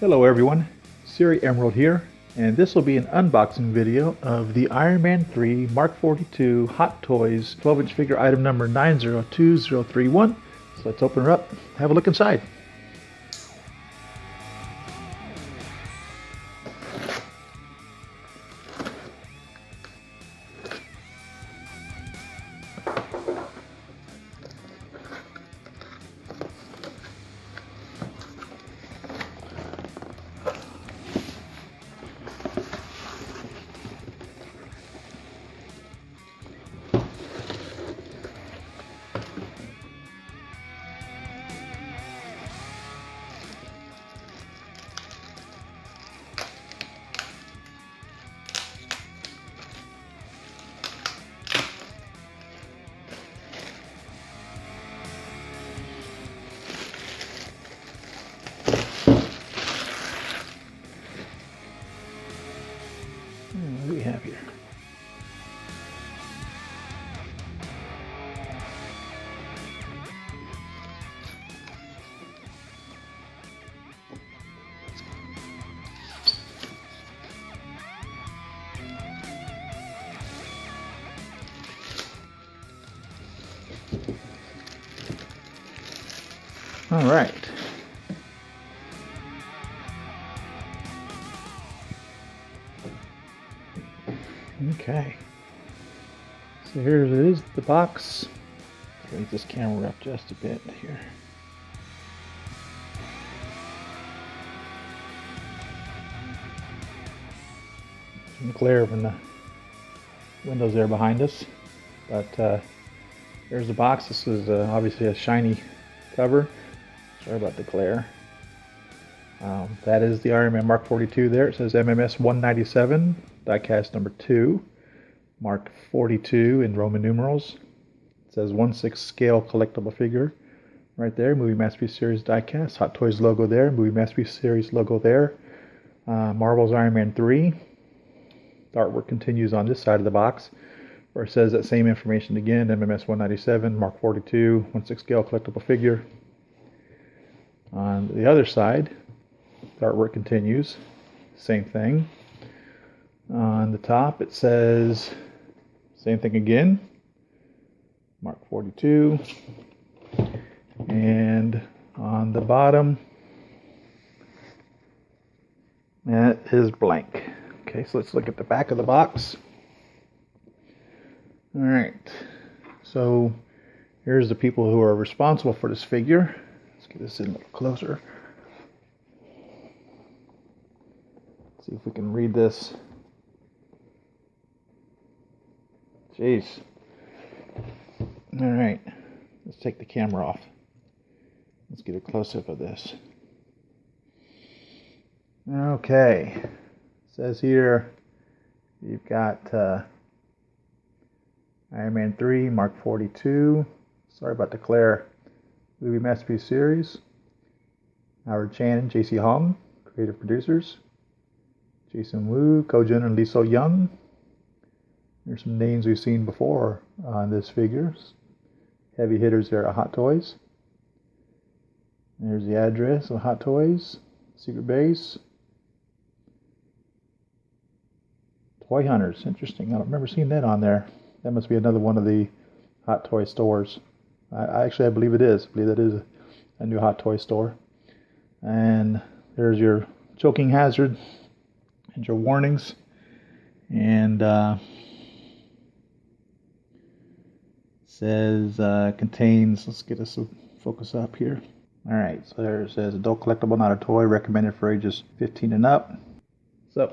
Hello everyone, Siri Emerald here, and this will be an unboxing video of the Iron Man 3 Mark 42 Hot Toys 12-inch figure item number 902031. So let's open her up, have a look inside. What do we have here? All right. Okay. So here it is, the box. Raise this camera up just a bit here. Some glare from the windows there behind us. But here's the box. This is obviously a shiny cover. Sorry about the glare. That is the Iron Man Mark 42 there. It says MMS 197, diecast number 2, Mark 42 in Roman numerals. It says 1/6 scale collectible figure right there. Movie Masterpiece Series diecast. Hot Toys logo there. Movie Masterpiece Series logo there. Marvel's Iron Man 3. The artwork continues on this side of the box, where it says that same information again. MMS 197, Mark 42, 1/6 scale collectible figure. On the other side, the artwork continues, same thing. On the top it says, same thing again, Mark 42. And on the bottom, that is blank. Okay, so let's look at the back of the box. Alright, so here's the people who are responsible for this figure. Let's get this in a little closer. See if we can read this. Jeez. Alright, let's take the camera off. Let's get a close-up of this. Okay. It says here you've got Iron Man 3, Mark 42. Sorry about the glare. Movie Masterpiece Series. Howard Chan and J.C. Hong, creative producers. Jason Wu, Kojun, and Lee So Young. There's some names we've seen before on this figure. Heavy hitters there at Hot Toys. There's the address of Hot Toys. Secret base. Toy Hunters. Interesting. I don't remember seeing that on there. That must be another one of the Hot Toy stores. I believe it is. I believe that is a new Hot Toy store. And there's your choking hazard and your warnings. And says contains, let's get us a focus up here. Alright, so there it says adult collectible, not a toy, recommended for ages 15 and up. So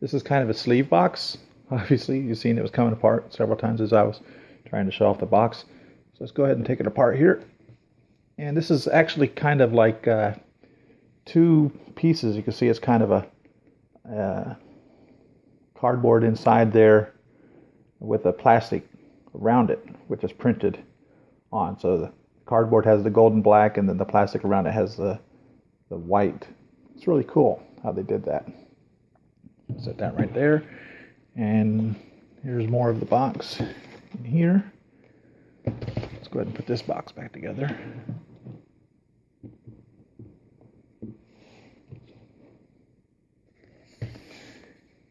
this is kind of a sleeve box. Obviously you've seen it was coming apart several times as I was trying to show off the box. So let's go ahead and take it apart here. And this is actually kind of like two pieces. You can see it's kind of a cardboard inside there with a plastic around it, which is printed on. So the cardboard has the gold and black, and then the plastic around it has the white. It's really cool how they did that. Set that right there. And here's more of the box in here. Let's go ahead and put this box back together.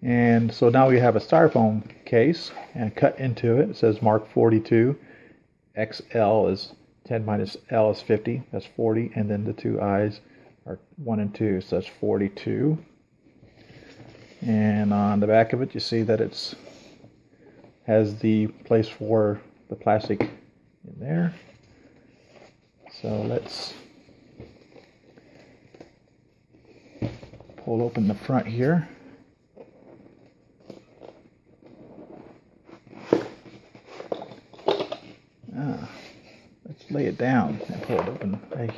And so now we have a styrofoam case, and cut into it, it says Mark 42. XL is 10 minus L is 50, that's 40, and then the two I's are 1 and 2, so that's 42. And on the back of it, you see that it's has the place for the plastic in there. So let's pull open the front here. Let's lay it down and pull it open. I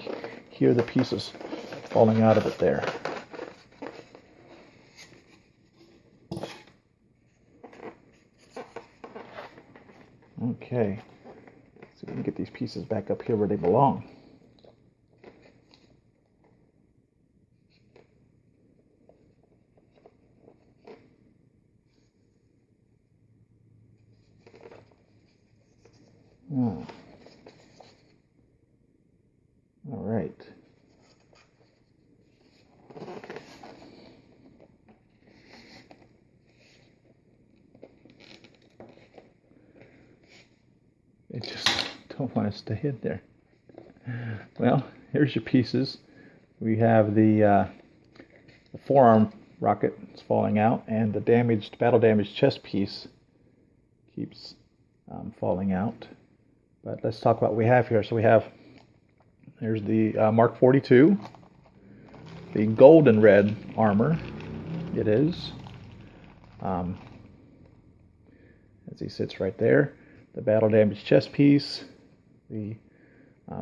hear the pieces falling out of it there. Okay, so we can get these pieces back up here where they belong. Oh. All right. They just don't want to stay in there. Well, here's your pieces. We have the forearm rocket is falling out, and the battle damaged chest piece keeps falling out. But let's talk about what we have here. So there's the Mark 42, the golden red armor. It is, as he sits right there. The battle damaged chest piece, the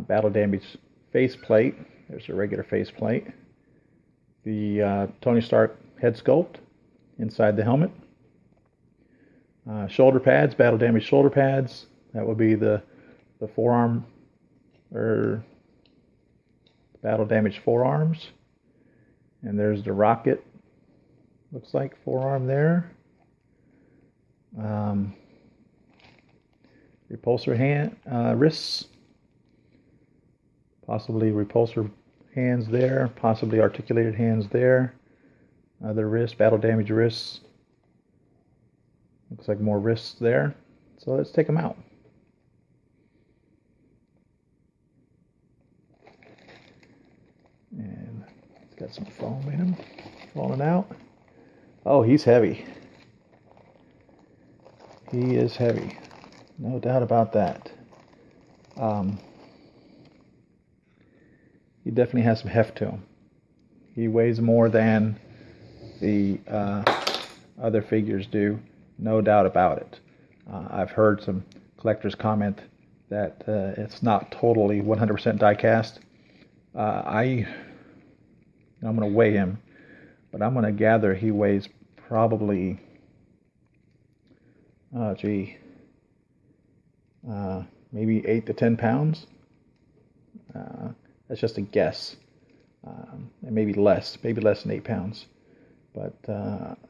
battle damaged face plate. There's a regular face plate. The Tony Stark head sculpt inside the helmet. Shoulder pads, battle damaged shoulder pads. That would be the forearm or battle damaged forearms. And there's the rocket. Looks like forearm there. Repulsor wrists, possibly repulsor hands there, possibly articulated hands there. Other wrists, battle damage wrists. Looks like more wrists there. So let's take them out. And it's got some foam in him, falling out. Oh, he's heavy. He is heavy. No doubt about that. He definitely has some heft to him. He weighs more than the other figures do, no doubt about it. I've heard some collectors comment that it's not totally 100% diecast. I'm going to weigh him, but I'm going to gather he weighs probably, maybe 8 to 10 pounds. That's just a guess. And maybe less than 8 pounds. But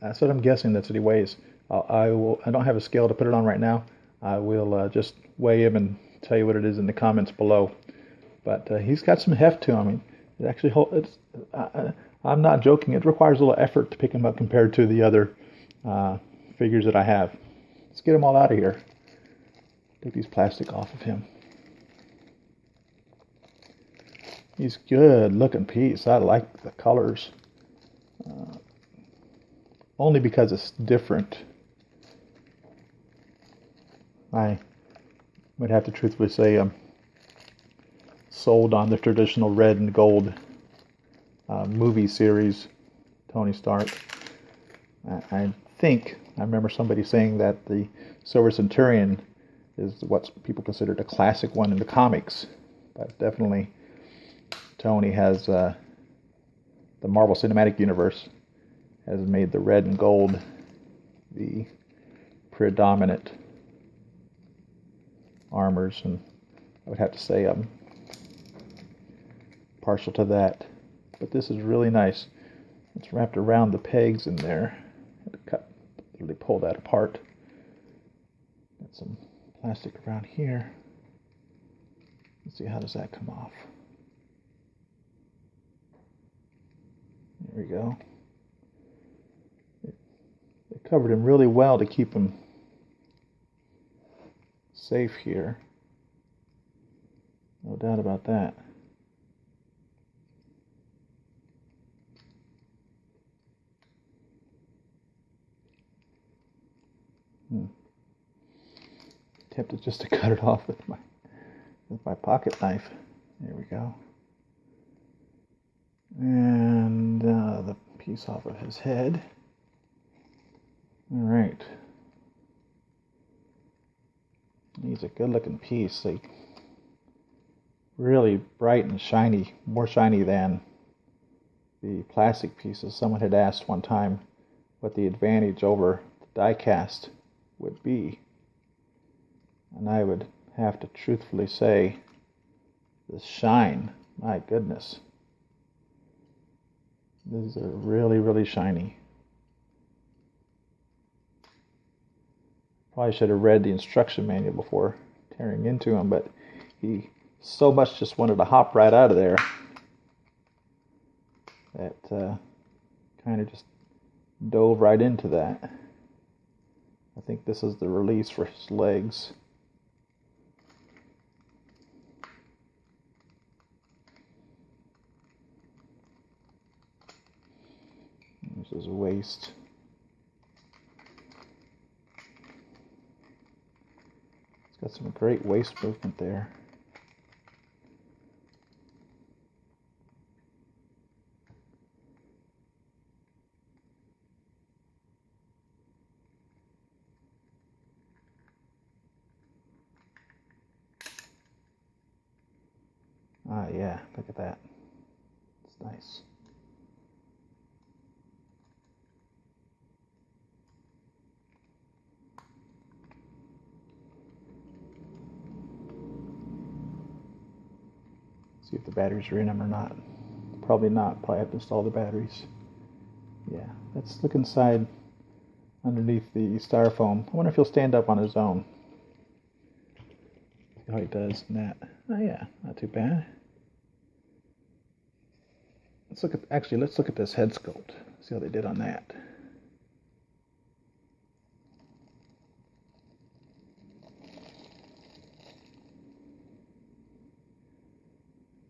that's what I'm guessing. That's what he weighs. I don't have a scale to put it on right now. I will just weigh him and tell you what it is in the comments below. But he's got some heft to him. I mean, it actually I'm not joking. It requires a little effort to pick him up compared to the other figures that I have. Let's get them all out of here. Take these plastic off of him. He's good looking piece. I like the colors. Only because it's different. I would have to truthfully say I'm sold on the traditional red and gold movie series Tony Stark. I remember somebody saying that the Silver Centurion is what people consider the classic one in the comics. But definitely Tony has the Marvel Cinematic Universe has made the red and gold the predominant armors, and I would have to say I'm partial to that. But this is really nice. It's wrapped around the pegs in there. I had to literally pull that apart. Got some plastic around here. Let's see, how does that come off? There we go. covered him really well to keep him safe here. No doubt about that. Tempted just to cut it off with my pocket knife. There we go. And the piece off of his head. All right. He's a good-looking piece. Like, really bright and shiny, more shiny than the plastic pieces. Someone had asked one time what the advantage over the diecast would be. And I would have to truthfully say, the shine, my goodness. These are really, really shiny. Probably should have read the instruction manual before tearing into him, but he so much just wanted to hop right out of there that kind of just dove right into that. I think this is the release for his legs. This is waist. It's got some great waist movement there. Ah, yeah, look at that. It's nice. See if the batteries are in them or not. Probably not. Probably have to install the batteries. Yeah, let's look inside underneath the styrofoam. I wonder if he'll stand up on his own. See how he does in that. Oh yeah, not too bad. Let's look at this head sculpt. See how they did on that.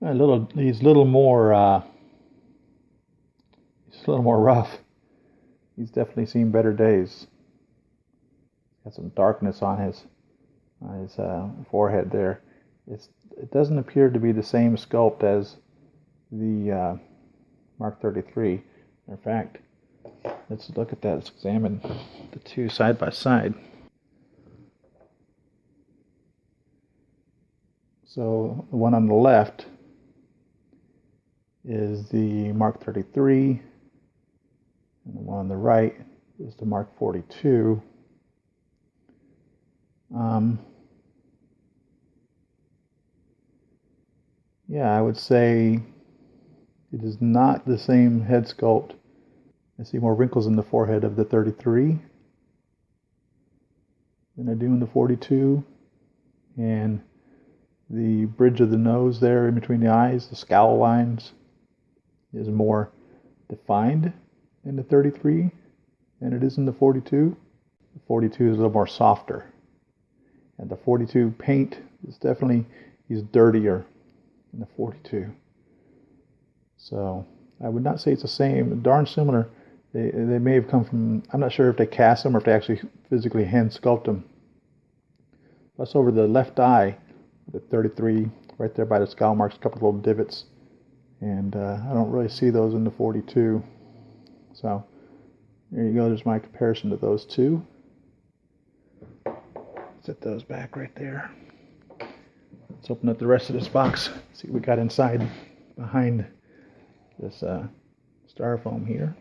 He's a little more rough. He's definitely seen better days. Got some darkness on his forehead there. It doesn't appear to be the same sculpt as the Mark 33. In fact, let's look at that. Let's examine the two side by side. So the one on the left is the Mark 33, and the one on the right is the Mark 42. Yeah, I would say it is not the same head sculpt. I see more wrinkles in the forehead of the 33 than I do in the 42, and the bridge of the nose there in between the eyes, the scowl lines, is more defined in the 33 than it is in the 42. The 42 is a little more softer. And the 42 paint is definitely, he's dirtier in the 42. So I would not say it's the same. Darn similar. They may have come from, I'm not sure if they cast them or if they actually physically hand sculpt them. Plus over the left eye, the 33, right there by the scowl marks, a couple of little divots. And I don't really see those in the 42. So there you go. There's my comparison to those two. Set those back right there. Let's open up the rest of this box. See what we got inside behind this styrofoam here.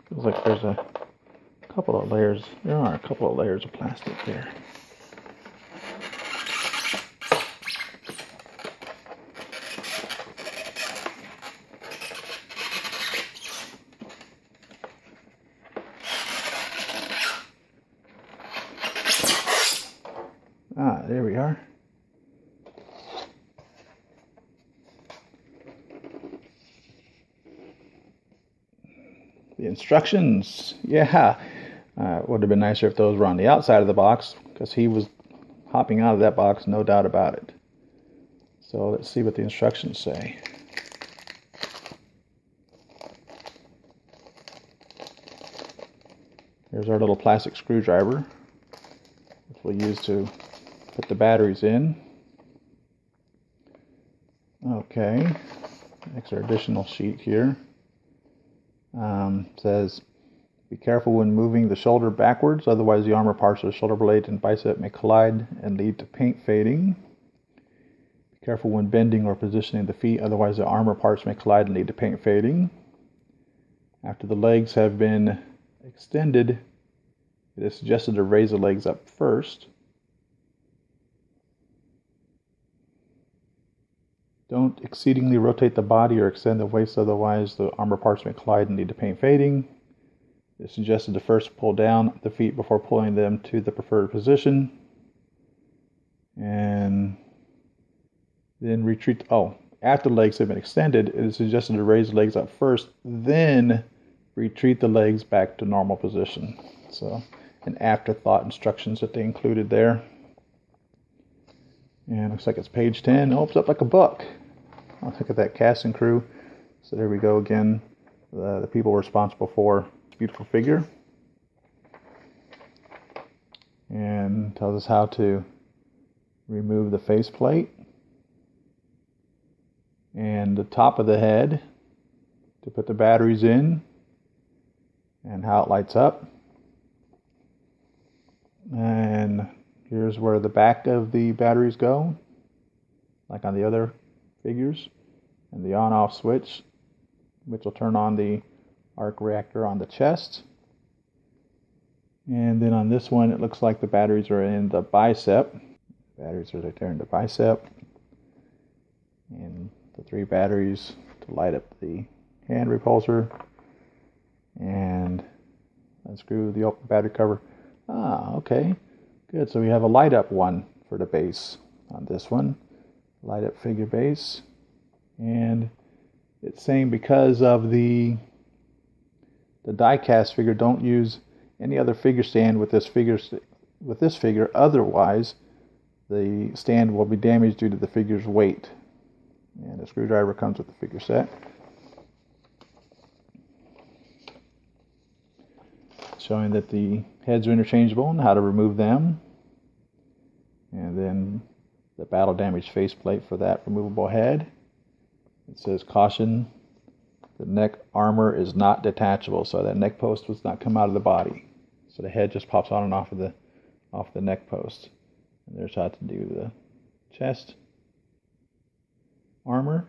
Feels like there's a couple of layers. There are a couple of layers of plastic there. there we are. The instructions, yeah. Would have been nicer if those were on the outside of the box, because he was hopping out of that box, no doubt about it. So let's see what the instructions say. Here's our little plastic screwdriver, which we'll use to put the batteries in. Okay, next our additional sheet here. Says, be careful when moving the shoulder backwards, otherwise the armor parts of the shoulder blade and bicep may collide and lead to paint fading. Be careful when bending or positioning the feet, otherwise the armor parts may collide and lead to paint fading. After the legs have been extended, it is suggested to raise the legs up first. Don't exceedingly rotate the body or extend the waist, otherwise the armor parts may collide and lead to paint fading. It's suggested to first pull down the feet before pulling them to the preferred position. And then retreat. Oh, after the legs have been extended, it is suggested to raise the legs up first, then retreat the legs back to normal position. So, an afterthought instructions that they included there. And looks like it's page 10. It opens up like a book. I'll look at that cast and crew. So there we go again. The people responsible for this beautiful figure. And tells us how to remove the faceplate. And the top of the head to put the batteries in. And how it lights up. And here's where the back of the batteries go, like on the other figures, and the on-off switch, which will turn on the arc reactor on the chest. And then on this one, it looks like the batteries are in the bicep. Batteries are right there in the bicep. And the 3 batteries to light up the hand repulsor. And unscrew the open battery cover. Ah, okay. Good, so we have a light up one for the base on this one. Light up figure base. And it's saying because of the die-cast figure, don't use any other figure stand with this figure, otherwise the stand will be damaged due to the figure's weight. And the screwdriver comes with the figure set. Showing that the heads are interchangeable and how to remove them. And then the battle damage faceplate for that removable head. It says, caution, the neck armor is not detachable, so that neck post does not come out of the body. So the head just pops on and off the neck post. And there's how to do the chest armor,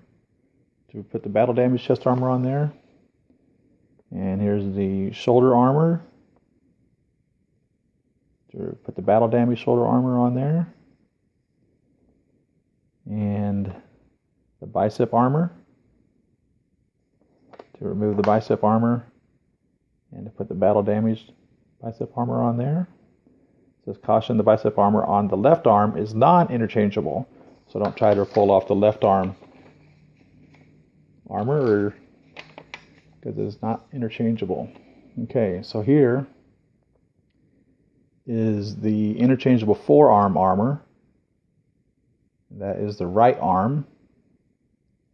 to put the battle damage chest armor on there. And here's the shoulder armor, to put the battle damage shoulder armor on there. And the bicep armor, to remove the bicep armor and to put the battle damaged bicep armor on there. It says, caution, the bicep armor on the left arm is non-interchangeable, so don't try to pull off the left arm armor because it's not interchangeable. Okay, so here is the interchangeable forearm armor. That is the right arm,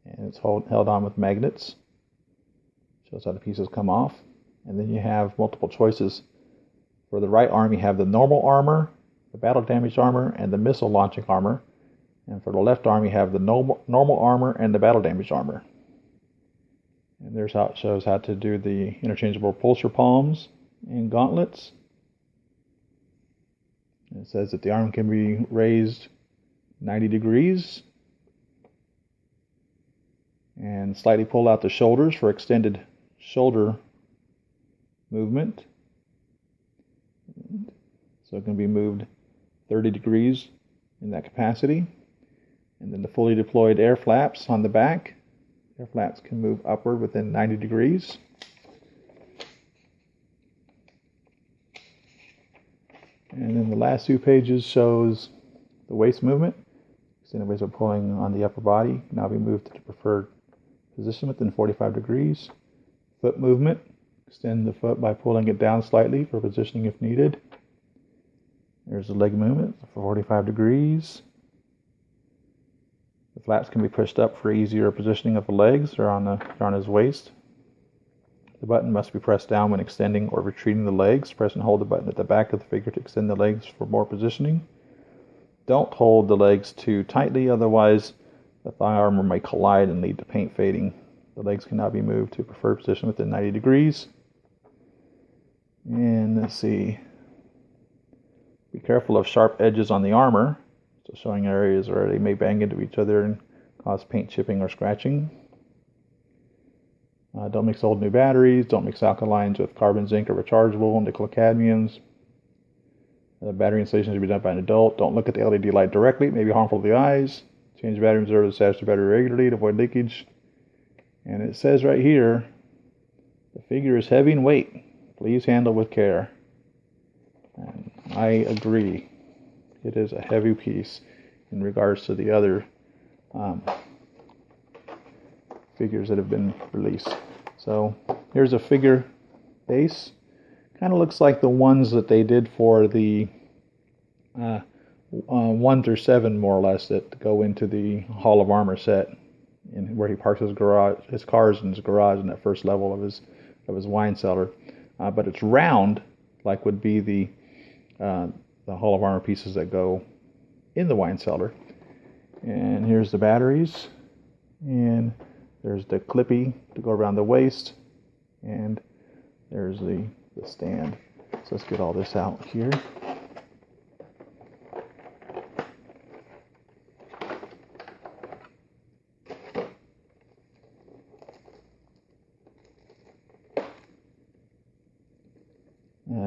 and it's held on with magnets. Shows how the pieces come off. And then you have multiple choices. For the right arm, you have the normal armor, the battle damage armor, and the missile launching armor. And for the left arm, you have the normal armor and the battle damage armor. And there's how it shows how to do the interchangeable repulsor palms and gauntlets. And it says that the arm can be raised 90 degrees. And slightly pull out the shoulders for extended shoulder movement. So it can be moved 30 degrees in that capacity. And then the fully deployed air flaps on the back. Air flaps can move upward within 90 degrees. And then the last 2 pages shows the waist movement. Extend the waist by pulling on the upper body. Now be moved to the preferred position within 45 degrees. Foot movement. Extend the foot by pulling it down slightly for positioning if needed. There's the leg movement for 45 degrees. The flaps can be pushed up for easier positioning of the legs or on his waist. The button must be pressed down when extending or retreating the legs. Press and hold the button at the back of the figure to extend the legs for more positioning. Don't hold the legs too tightly, otherwise the thigh armor may collide and lead to paint fading. The legs cannot be moved to preferred position within 90 degrees. And let's see. Be careful of sharp edges on the armor, so showing areas where they may bang into each other and cause paint chipping or scratching. Don't mix old new batteries. Don't mix alkalines with carbon, zinc, or rechargeable, nickel, cadmiums. Battery installation should be done by an adult. Don't look at the LED light directly. It may be harmful to the eyes. Change the battery reserve to the battery regularly to avoid leakage. And it says right here, the figure is heavy in weight. Please handle with care. And I agree. It is a heavy piece in regards to the other figures that have been released. So here's a figure base. Kind of looks like the ones that they did for the 1 through 7, more or less, that go into the Hall of Armor set, where he parks his cars in his garage in that first level of his wine cellar. But it's round, like would be the Hall of Armor pieces that go in the wine cellar. And here's the batteries, and there's the clippy to go around the waist, and there's the stand. So let's get all this out here.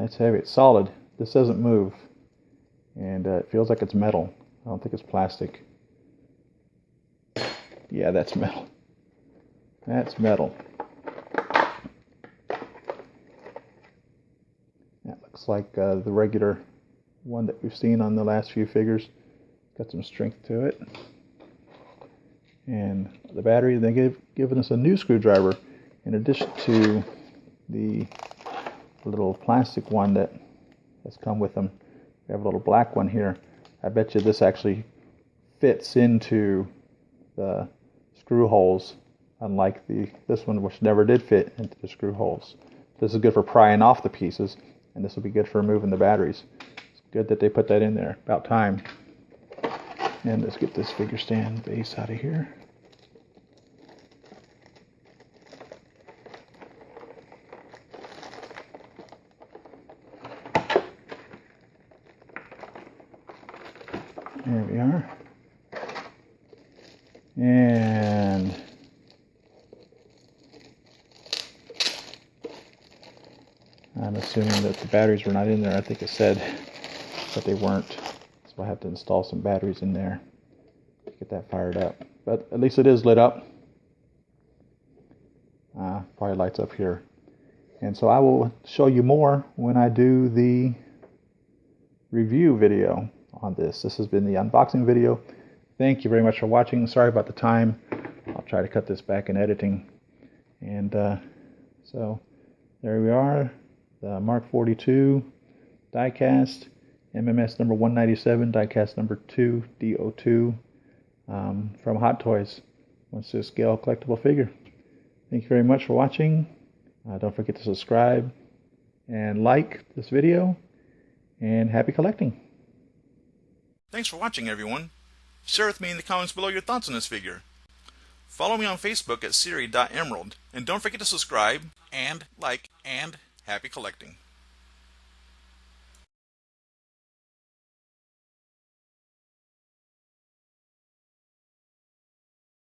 It's heavy. It's solid. This doesn't move, and it feels like it's metal. I don't think it's plastic. Yeah, that's metal. That's metal. That looks like the regular one that we've seen on the last few figures. Got some strength to it. And the battery, they've given us a new screwdriver in addition to the little plastic one that has come with them. We have a little black one here. I bet you this actually fits into the screw holes, unlike this one, which never did fit into the screw holes. This is good for prying off the pieces, and this will be good for removing the batteries. It's good that they put that in there. About time. And let's get this figure stand base out of here. There we are. And I'm assuming that the batteries were not in there. I think it said that they weren't. So I have to install some batteries in there to get that fired up. But at least it is lit up. Probably lights up here. And so I will show you more when I do the review video on this. This has been the unboxing video. Thank you very much for watching. Sorry about the time. I'll try to cut this back in editing. And so there we are. The Mark 42 diecast, MMS number 197, diecast number 2, D02, from Hot Toys. 1/6 scale collectible figure. Thank you very much for watching. Don't forget to subscribe and like this video. And happy collecting. Thanks for watching, everyone. Share with me in the comments below your thoughts on this figure. Follow me on Facebook at Siri.emerald. And don't forget to subscribe and like, and happy collecting.